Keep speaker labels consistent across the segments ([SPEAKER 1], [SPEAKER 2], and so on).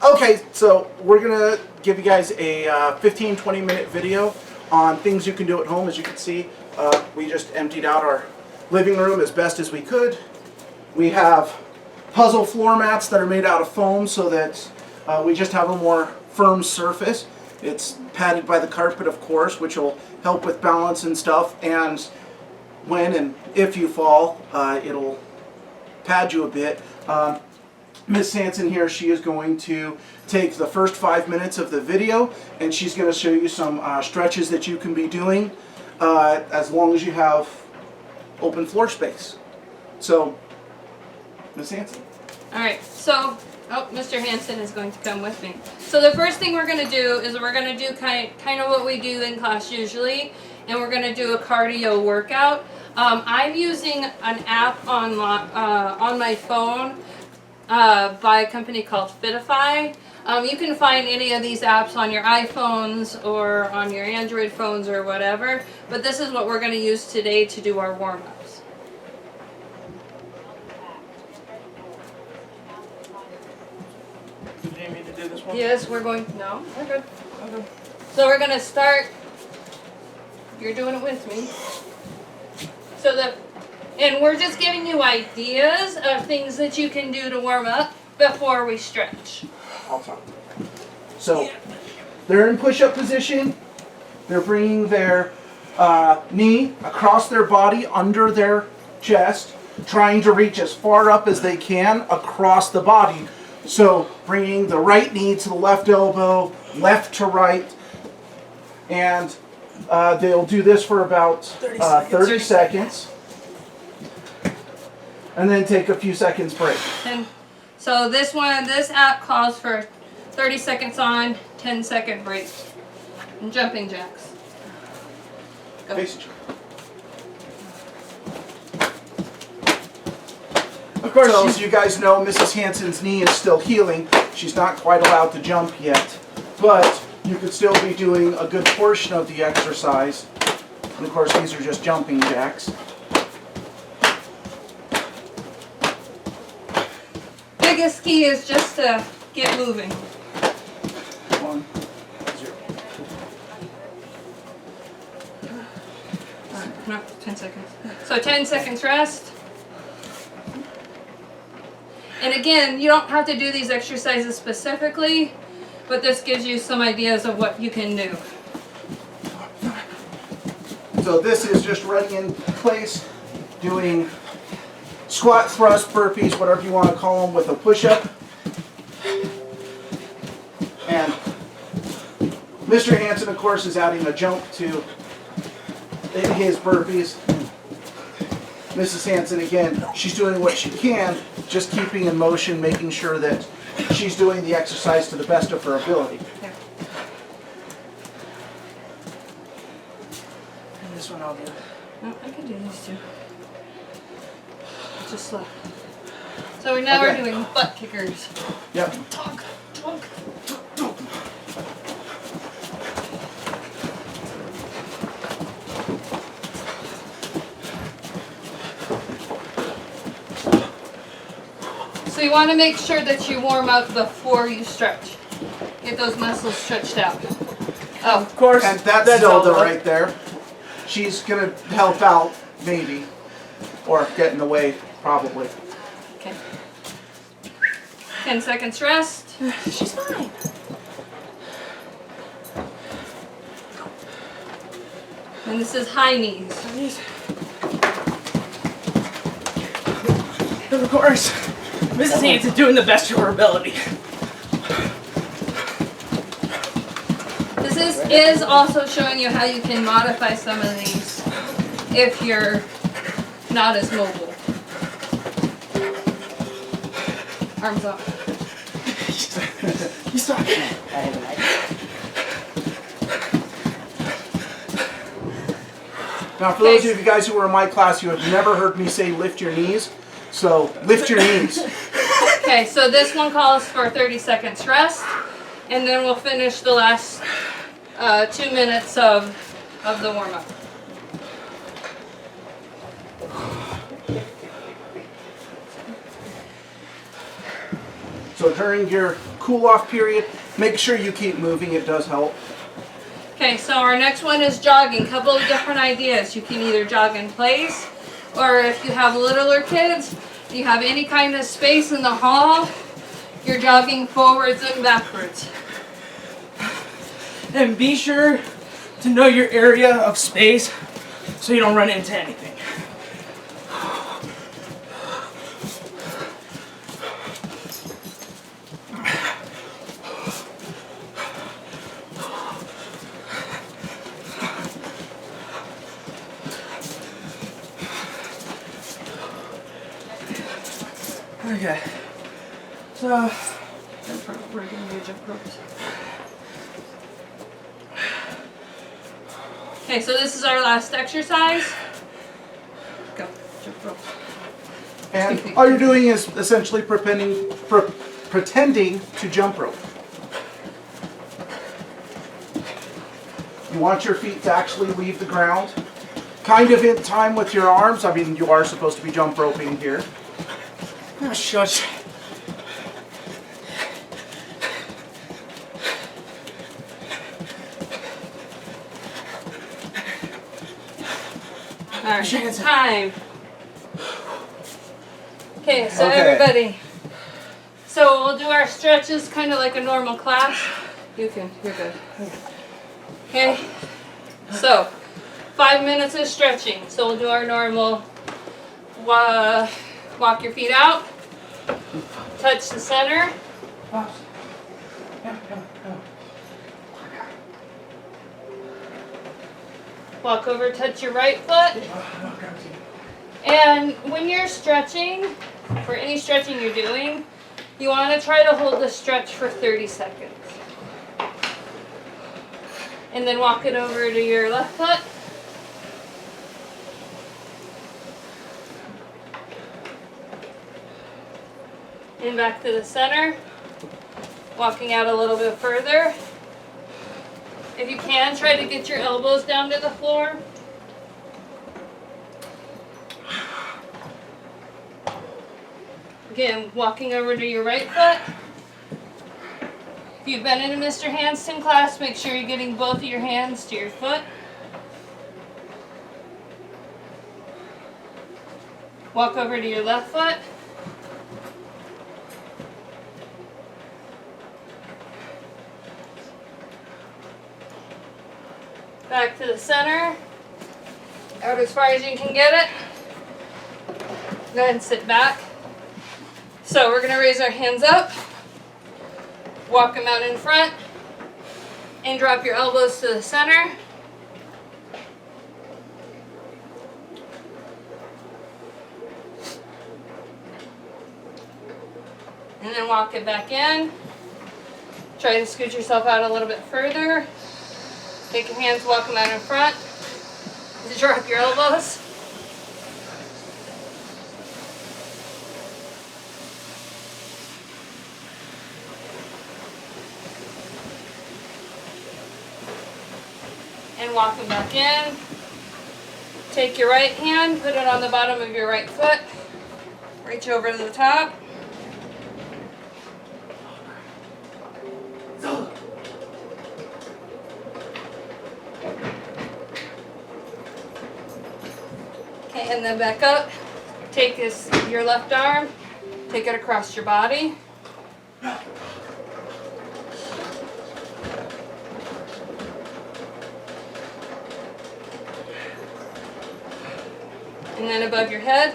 [SPEAKER 1] Okay, so we're gonna give you guys a 15-20 minute video on things you can do at home. As you can see, we just emptied out our living room as best as we could. We have puzzle floor mats that are made out of foam so that we just have a more firm surface. It's padded by the carpet, of course, which will help with balance and stuff. And when and if you fall, it'll pad you a bit. Miss Hanson here, she is going to take the first 5 minutes of the video and she's going to show you some stretches that you can be doing as long as you have open floor space. So, Miss Hanson.
[SPEAKER 2] Alright, so, Mr. Hanson is going to come with me. So the first thing we're going to do is we're going to do kind of what we do in class usually, and we're going to do a cardio workout. I'm using an app on my phone by a company called Fitify. You can find any of these apps on your iPhones or on your Android phones or whatever, but this is what we're going to use today to do our warm-ups.
[SPEAKER 1] Do you need me to do this one?
[SPEAKER 2] Yes, we're good. Okay. So we're going to start, you're doing it with me. And we're just giving you ideas of things that you can do to warm up before we stretch.
[SPEAKER 1] I'll talk. So, they're in push-up position. They're bringing their knee across their body, under their chest, trying to reach as far up as they can across the body. So, bringing the right knee to the left elbow, left to right, and they'll do this for about 30 seconds. And then take a few seconds break.
[SPEAKER 2] And so this app calls for 30 seconds on, 10-second break. And jumping jacks. Go.
[SPEAKER 1] Of course, as you guys know, Mrs. Hanson's knee is still healing. She's not quite allowed to jump yet. But you could still be doing a good portion of the exercise. And of course, these are just jumping jacks.
[SPEAKER 2] Biggest key is just to get moving.
[SPEAKER 1] 1, 0.
[SPEAKER 2] No, 10 seconds. So 10 seconds rest. And again, you don't have to do these exercises specifically, but this gives you some ideas of what you can do.
[SPEAKER 1] So this is just running in place, doing squat, thrust, burpees, whatever you want to call them, with a push-up. And Mr. Hanson, of course, is adding a jump to his burpees. Mrs. Hanson, again, she's doing what she can, just keeping in motion, making sure that she's doing the exercise to the best of her ability.
[SPEAKER 2] There.
[SPEAKER 1] And this one I'll do.
[SPEAKER 2] No, I can do these two. Just slow. So now we're doing butt kickers.
[SPEAKER 1] Yep.
[SPEAKER 2] Talk. So you want to make sure that you warm up before you stretch. Get those muscles stretched out. Oh,
[SPEAKER 1] Of course. And that's Zelda right there. She's going to help out, maybe. Or get in the way, probably.
[SPEAKER 2] okay. 10 seconds rest.
[SPEAKER 3] She's fine.
[SPEAKER 2] And this is high knees.
[SPEAKER 3] Of course, Mrs. Hanson's doing the best of her ability.
[SPEAKER 2] This is also showing you how you can modify some of these if you're not as mobile. Arms up.
[SPEAKER 3] He's talking.
[SPEAKER 1] Now, for those of you guys who were in my class, you have never heard me say lift your knees. So, lift your knees.
[SPEAKER 2] Okay, so this one calls for 30 seconds rest, and then we'll finish the last 2 minutes of the warm-up.
[SPEAKER 1] So during your cool off period. Make sure you keep moving, it does help.
[SPEAKER 2] Okay, so our next one is jogging. Couple of different ideas. You can either jog in place, or if you have littler kids, you have any kind of space in the hall, you're jogging forwards and backwards.
[SPEAKER 3] And be sure to know your area of space so you don't run into anything. Okay, so we're gonna do jump ropes.
[SPEAKER 2] Okay, so this is our last exercise. Go, jump rope.
[SPEAKER 1] And all you're doing is essentially pretending to jump rope. You want your feet to actually leave the ground, kind of in time with your arms. I mean, you are supposed to be jump roping here.
[SPEAKER 3] Oh, shush.
[SPEAKER 2] Alright, time. Okay, so
[SPEAKER 1] Okay.
[SPEAKER 2] everybody. So we'll do our stretches kind of like a normal class. You're good. Okay, so 5 minutes of stretching. So we'll do our normal walk your feet out, touch the center, walk over, touch your right foot. And when you're stretching, for any stretching you're doing, you want to try to hold the stretch for 30 seconds. And then walk it over to your left foot. And back to the center. Walking out a little bit further. If you can, try to get your elbows down to the floor. Again, walking over to your right foot. If you've been in a Mr. Hanson class, make sure you're getting both of your hands to your foot. Walk over to your left foot. Back to the center. Out as far as you can get it. Go ahead and sit back. So we're going to raise our hands up. Walk them out in front. And drop your elbows to the center. And then walk it back in. Try to scoot yourself out a little bit further. Take your hands, walk them out in front. Drop your elbows. And walk them back in. Take your right hand, put it on the bottom of your right foot. Reach over to the top. Okay, and then back up. Take your left arm, take it across your body. And then above your head.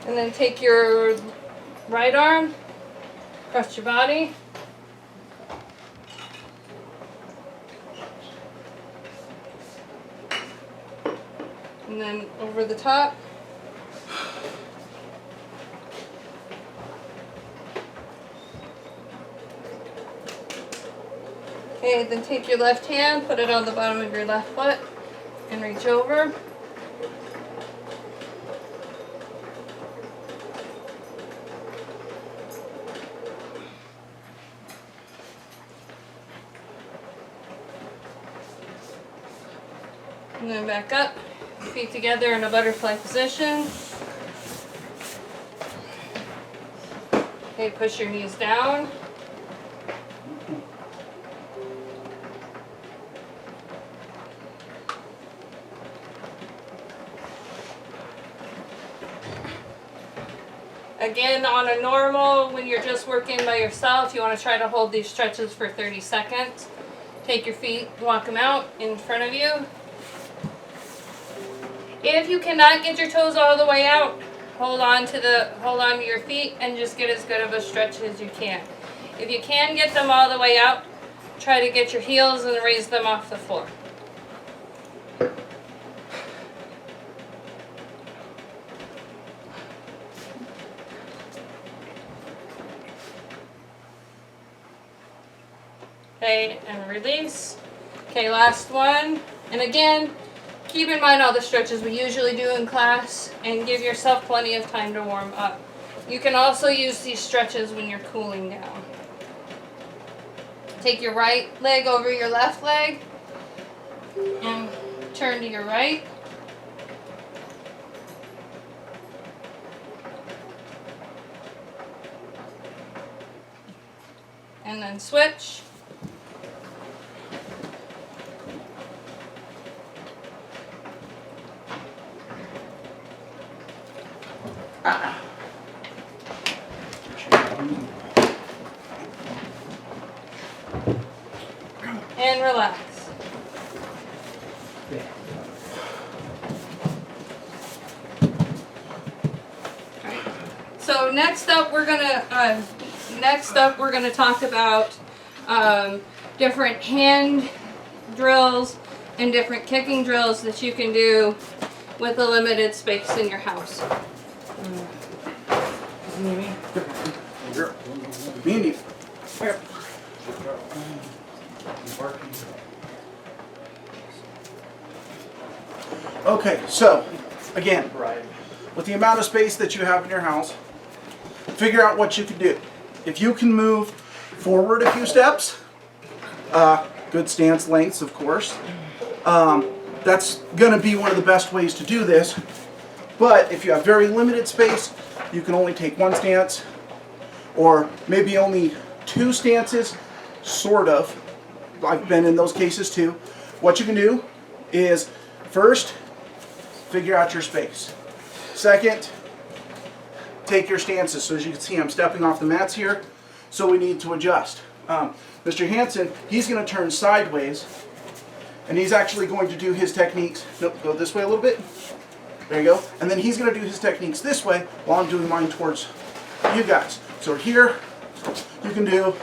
[SPEAKER 2] And then take your right arm across your body. And then over the top. Okay, then take your left hand, put it on the bottom of your left foot, and reach over. And then back up. Feet together in a butterfly position. Okay, push your knees down. Again, on a normal, when you're just working by yourself, you want to try to hold these stretches for 30 seconds. Take your feet, walk them out in front of you. If you cannot get your toes all the way out, hold on to your feet and just get as good of a stretch as you can. If you can get them all the way out, try to get your heels and raise them off the floor. Okay, and release. Okay, last one. And again, keep in mind all the stretches we usually do in class and give yourself plenty of time to warm up. You can also use these stretches when you're cooling down. Take your right leg over your left leg and turn to your right. And then switch. And relax. So next up we're gonna talk about different hand drills and different kicking drills that you can do with a limited space in your house.
[SPEAKER 1] Sure. Beanie. Okay, so again, with the amount of space that you have in your house, figure out what you can do. If you can move forward a few steps, good stance lengths, of course, that's going to be one of the best ways to do this. But if you have very limited space, you can only take one stance, or maybe only two stances, sort of. I've been in those cases too. What you can do is, first, figure out your space. Second, take your stances. So as you can see, I'm stepping off the mats here, so we need to adjust. Mr. Hansen, he's going to turn sideways, and he's actually going to do his techniques. Nope, go this way a little bit. There you go. And then he's going to do his techniques this way while I'm doing mine towards you guys. So here, you can do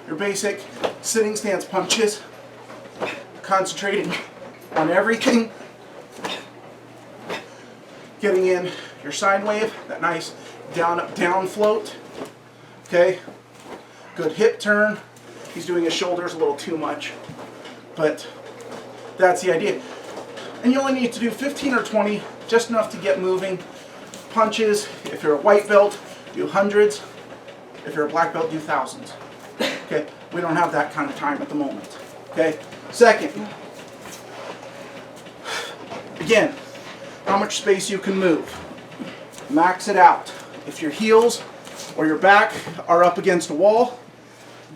[SPEAKER 1] your basic sitting stance punches, concentrating on everything, getting in your sine wave, that nice down up down float. Okay, good hip turn. He's doing his shoulders a little too much, but that's the idea. And you only need to do 15 or 20, just enough to get moving. Punches, if you're a white belt, do hundreds. If you're a black belt, do thousands. Okay, we don't have that kind of time at the moment. Okay, second, again, how much space you can move. Max it out. If your heels or your back are up against a wall,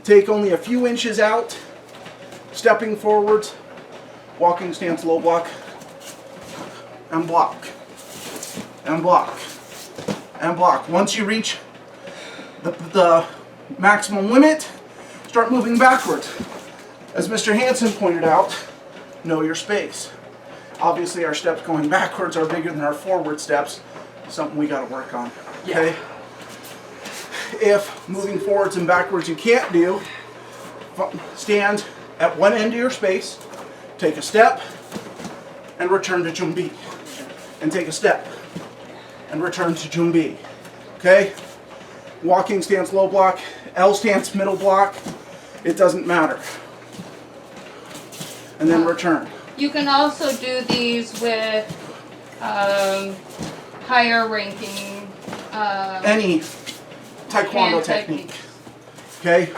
[SPEAKER 1] take only a few inches out, stepping forwards, walking stance, low block, and block, and block, and block. Once you reach the maximum limit, start moving backwards. As Mr. Hansen pointed out, know your space. Obviously our steps going backwards are bigger than our forward steps, something we got to work on. Okay? If moving forwards and backwards you can't do, stand at one end of your space, take a step, and return to Jumbi. And take a step, and return to Jumbi. Okay? Walking stance, low block, L stance, middle block, it doesn't matter. And then return.
[SPEAKER 2] You can also do these with higher ranking
[SPEAKER 1] Any Taekwondo
[SPEAKER 2] hand
[SPEAKER 1] technique. Okay?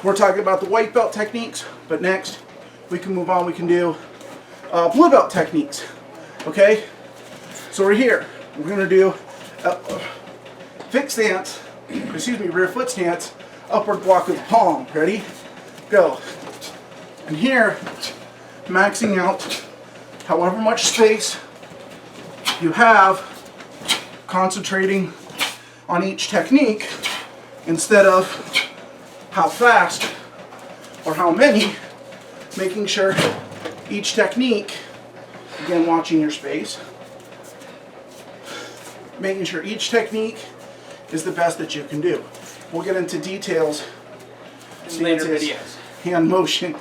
[SPEAKER 1] We're We're talking about the white belt techniques, but next we can move on. We can do blue belt techniques. Okay? So we're here. We're going to do fixed stance, rear foot stance, upward block with the palm. Ready? Go. And here, maxing out however much space you have, concentrating on each technique instead of how fast or how many, making sure each technique, again watching your space, making sure each technique is the best that you can do. We'll get into details,
[SPEAKER 3] Later
[SPEAKER 1] stances,
[SPEAKER 3] videos.
[SPEAKER 1] hand motion,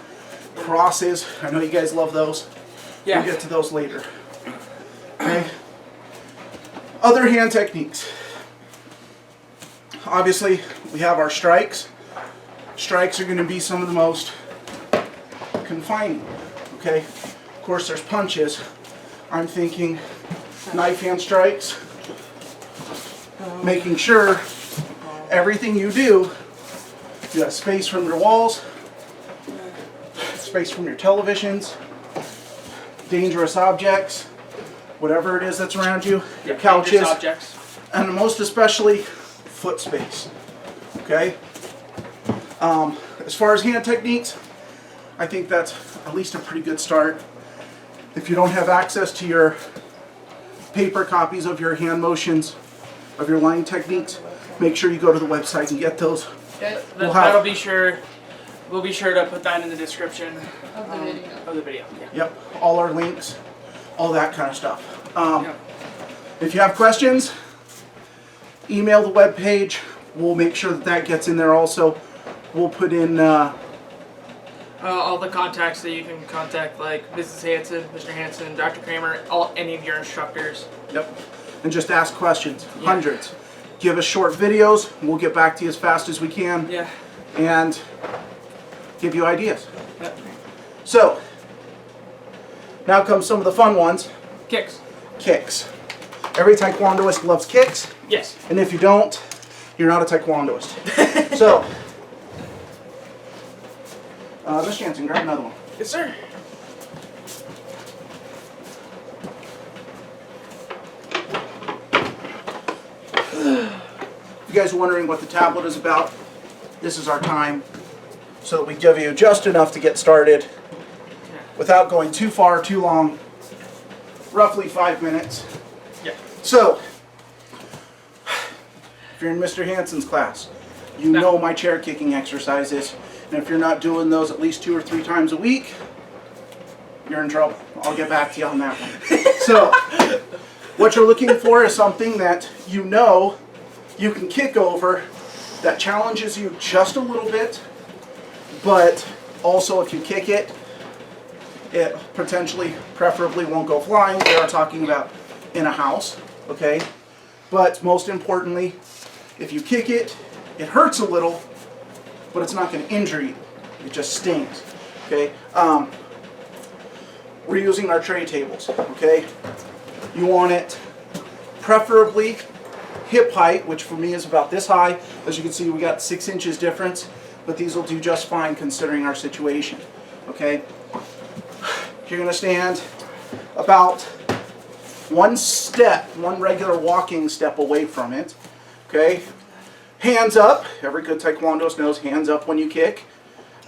[SPEAKER 1] crosses. I know you guys love those.
[SPEAKER 3] Yeah.
[SPEAKER 1] We'll get to those later. Okay. Other hand techniques. Obviously, we have our strikes. Strikes are going to be some of the most confining. Okay. Of course, there's punches. I'm thinking knife hand strikes. Making sure everything you do, you have space from your walls, space from your televisions, dangerous objects, whatever it is that's around you, your couches,
[SPEAKER 3] Objects.
[SPEAKER 1] and most especially foot space. Okay? As far as hand techniques, I think that's at least a pretty good start. If you don't have access to your paper copies of your hand motions, of your line techniques, make sure you go to the website and get those.
[SPEAKER 3] We'll be sure to put that in the description
[SPEAKER 2] Of the video.
[SPEAKER 3] of the video. Yeah.
[SPEAKER 1] Yep, all our links, all that kind of stuff.
[SPEAKER 3] Yeah.
[SPEAKER 1] If you have questions, email the webpage. We'll make sure that that gets in there also. We'll put in
[SPEAKER 3] All the contacts that you can contact, like Mrs. Hanson, Mr. Hanson, Dr. Kramer, any of your instructors.
[SPEAKER 1] yep, and just ask questions, hundreds. Give us short videos. We'll get back to you as fast as we can
[SPEAKER 3] Yeah.
[SPEAKER 1] and give you ideas.
[SPEAKER 3] Yep.
[SPEAKER 1] So, now comes some of the fun ones.
[SPEAKER 3] Kicks.
[SPEAKER 1] Kicks. Every Taekwondoist loves kicks,
[SPEAKER 3] Yes.
[SPEAKER 1] and if you don't, you're not a Taekwondoist. So, Mr. Jansen, grab another one.
[SPEAKER 3] Yes, sir.
[SPEAKER 1] If you guys are wondering what the tablet is about, this is our time so that we give you just enough to get started without going too far, too long, roughly 5 minutes.
[SPEAKER 3] Yeah.
[SPEAKER 1] So, if you're in Mr. Hansen's class, you know my chair kicking exercises, and if you're not doing those at least 2 or 3 times a week, you're in trouble. I'll get back to you on that one. So, what you're looking for is something that you know you can kick over, that challenges you just a little bit, but also if you kick it, it potentially, preferably won't go flying. We are talking about in a house, okay? But most importantly, if you kick it, it hurts a little, but it's not going to injure you. It just stings, okay? We're using our tray tables, okay? You want it preferably hip height, which for me is about this high. As you can see, we got 6 inches difference, but these will do just fine considering our situation, okay? You're going to stand about one regular walking step away from it, okay? Hands up. Every good Taekwondoist knows hands up when you kick.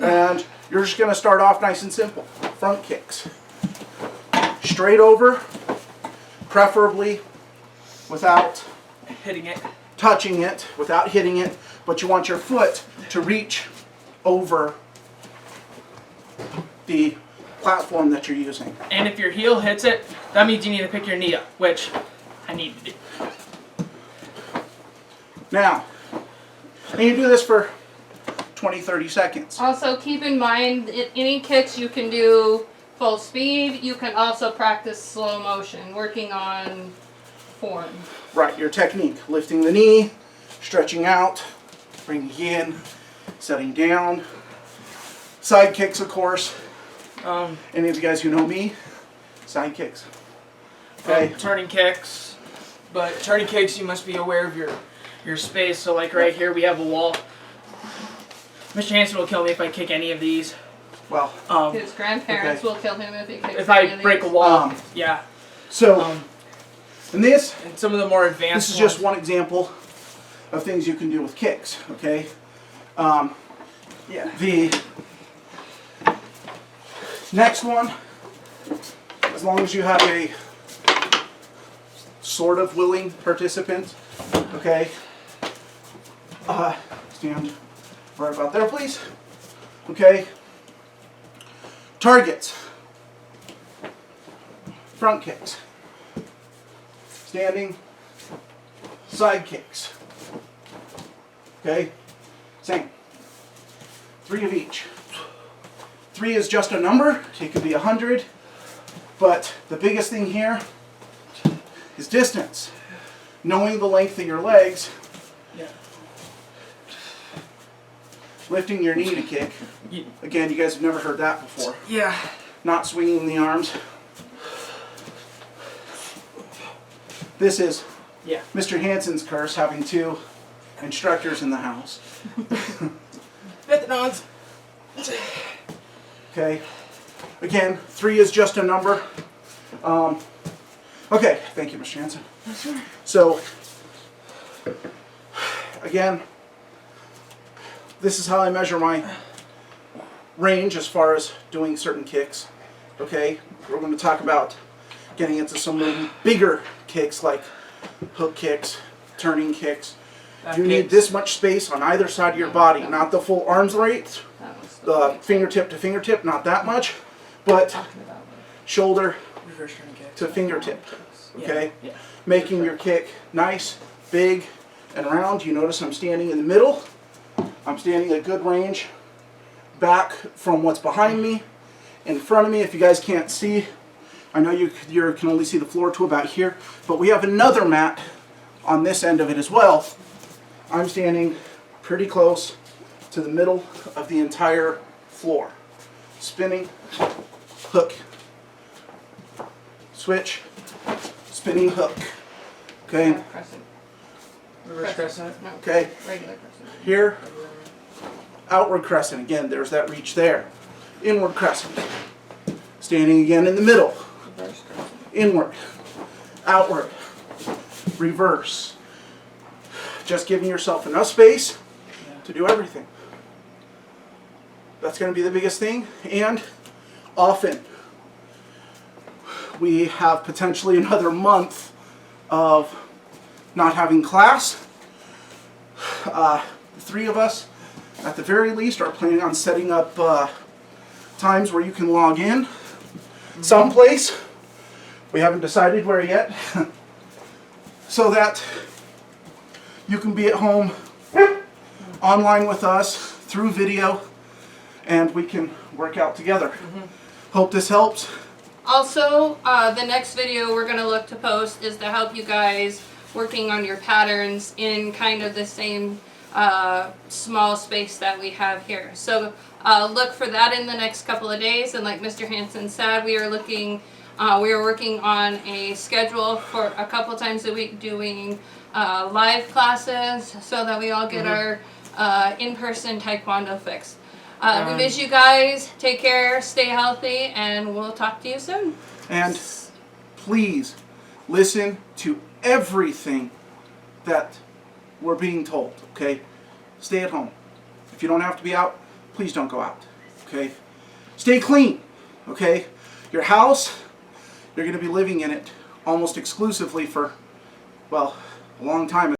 [SPEAKER 1] And you're just going to start off nice and simple. Front kicks. Straight over, preferably without
[SPEAKER 3] Hitting it.
[SPEAKER 1] touching it, without hitting it, but you want your foot to reach over the platform that you're using.
[SPEAKER 3] And if your heel hits it, that means you need to pick your knee up, which I need to do.
[SPEAKER 1] Now, and you do this for 20-30 seconds.
[SPEAKER 2] Also, keep in mind, any kicks you can do full speed. You can also practice slow motion, working on form.
[SPEAKER 1] Right, your technique. Lifting the knee, stretching out, bringing in, setting down. Side kicks, of course. Any of you guys who know me, side kicks. Okay.
[SPEAKER 3] Turning kicks. But turning kicks, you must be aware of your space. So like right here, we have a wall. Mr. Hansen will kill me if I kick any of these.
[SPEAKER 1] Well,
[SPEAKER 2] His grandparents
[SPEAKER 1] Okay.
[SPEAKER 2] will kill him if he kicks
[SPEAKER 3] If
[SPEAKER 2] any
[SPEAKER 3] I
[SPEAKER 2] of
[SPEAKER 3] break a
[SPEAKER 2] these.
[SPEAKER 3] wall, yeah.
[SPEAKER 1] so and this
[SPEAKER 3] And some of the more advanced
[SPEAKER 1] this is just
[SPEAKER 3] ones.
[SPEAKER 1] one example of things you can do with kicks. Okay.
[SPEAKER 3] Yeah.
[SPEAKER 1] The next one, as long as you have a sort of willing participant, okay, stand right about there, please. Okay. Targets. Front kicks. Standing. Side kicks. Okay. Same. 3 of each. 3 is just a number. It could be 100. But the biggest thing here is distance. Knowing the length of your legs.
[SPEAKER 3] Yeah.
[SPEAKER 1] Lifting your knee to kick. Again, you guys have never heard that before.
[SPEAKER 3] Yeah.
[SPEAKER 1] Not swinging the arms. This is
[SPEAKER 3] Yeah.
[SPEAKER 1] Mr. Hansen's curse, having 2 instructors in the house.
[SPEAKER 3] Methanons.
[SPEAKER 1] Okay. Again, 3 is just a number. Okay, thank you, Mr. Hansen. So, again, this is how I measure my range as far as doing certain kicks. Okay, we're going to talk about getting into some of the bigger kicks like hook kicks, turning kicks. You need this much space on either side of your body, not the full arms length,
[SPEAKER 2] That was
[SPEAKER 1] the fingertip to fingertip, not that much, but
[SPEAKER 2] talking about.
[SPEAKER 1] shoulder
[SPEAKER 3] Reverse turn kick.
[SPEAKER 1] to fingertip. Okay,
[SPEAKER 3] Yeah.
[SPEAKER 1] making your kick nice, big, and round. You notice I'm standing in the middle. I'm standing at good range back from what's behind me, in front of me. If you guys can't see, I know you can only see the floor to about here, but we have another mat on this end of it as well. I'm standing pretty close to the middle of the entire floor. Spinning, hook, switch, spinning hook. Okay,
[SPEAKER 2] Crescent.
[SPEAKER 3] Reverse crescent.
[SPEAKER 2] No,
[SPEAKER 1] okay.
[SPEAKER 2] regular crescent.
[SPEAKER 1] Here, outward crescent. Again, there's that reach there. Inward crescent. Standing again in the middle.
[SPEAKER 2] Reverse crescent.
[SPEAKER 1] Inward, outward, reverse. Just giving yourself enough space to do everything. That's going to be the biggest thing. And often, we have potentially another month of not having class. The 3 of us, at the very least, are planning on setting up times where you can log in someplace. We haven't decided where yet. So that you can be at home online with us through video and we can work out together. Hope this helps.
[SPEAKER 2] Also, the next video we're going to look to post is to help you guys working on your patterns in kind of the same small space that we have here. So look for that in the next couple of days. And like Mr. Hansen said, we are working on a schedule for a couple times a week doing live classes so that we all get our in-person Taekwondo fix. We miss you guys. Take care, stay healthy, and we'll talk to you soon.
[SPEAKER 1] And please listen to everything that we're being told, okay? Stay at home. If you don't have to be out, please don't go out, okay? Stay clean, okay? Your house, you're going to be living in it almost exclusively for, well, a long time.